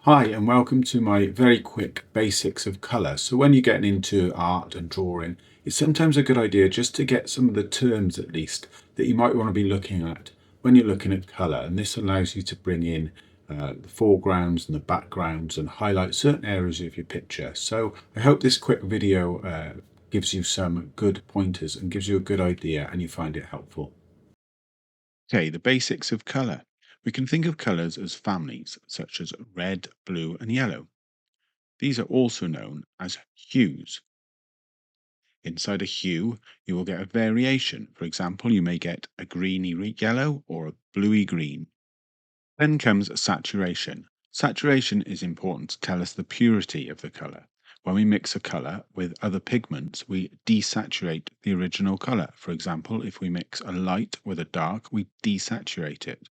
Hi and welcome to my very quick basics of colour. So when you're getting into art and drawing, it's sometimes a good idea just to get some of the terms at least that you might want to be looking at when you're looking at colour. And this allows you to bring in the foregrounds and the backgrounds and highlight certain areas of your picture. So I hope this quick video gives you some good pointers and gives you a good idea and you find it helpful. Okay, the basics of colour. We can think of colours as families, such as red, blue, and yellow. These are also known as hues. Inside a hue, you will get a variation. For example, you may get a greeny yellow or a bluey green. Then comes saturation. Saturation is important to tell us the purity of the colour. When we mix a colour with other pigments, we desaturate the original colour. For example, if we mix a light with a dark, we desaturate it.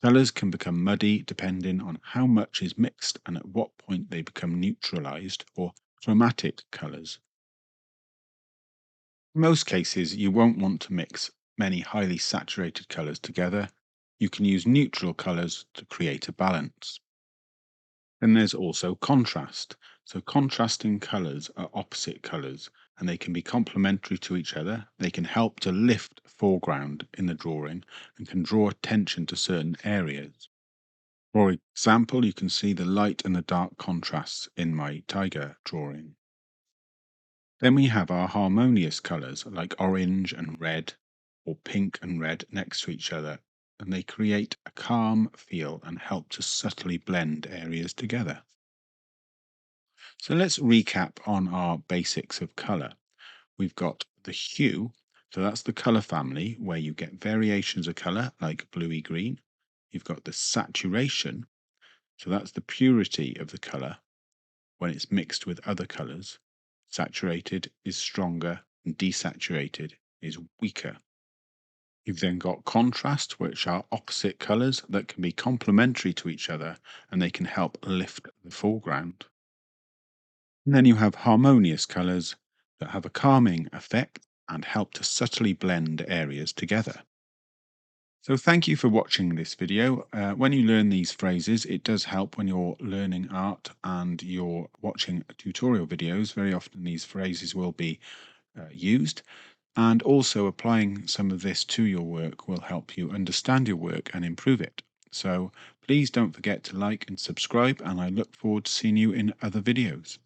Colours can become muddy depending on how much is mixed and at what point they become neutralized or chromatic colours. In most cases, you won't want to mix many highly saturated colours together. You can use neutral colours to create a balance. Then there's also contrast. So contrasting colours are opposite colours and they can be complementary to each other. They can help to lift foreground in the drawing and can draw attention to certain areas. For example, you can see the light and the dark contrasts in my tiger drawing. Then we have our harmonious colours like orange and red or pink and red next to each other, and they create a calm feel and help to subtly blend areas together. So let's recap on our basics of colour. We've got the hue, so that's the colour family where you get variations of colour like bluey green. You've got the saturation, so that's the purity of the colour when it's mixed with other colours. Saturated is stronger and desaturated is weaker. You've then got contrast, which are opposite colours that can be complementary to each other and they can help lift the foreground. And then you have harmonious colours that have a calming effect and help to subtly blend areas together. So thank you for watching this video. When you learn these phrases, it does help when you're learning art and you're watching tutorial videos. Very often these phrases will be used. And also applying some of this to your work will help you understand your work and improve it. So please don't forget to like and subscribe, and I look forward to seeing you in other videos.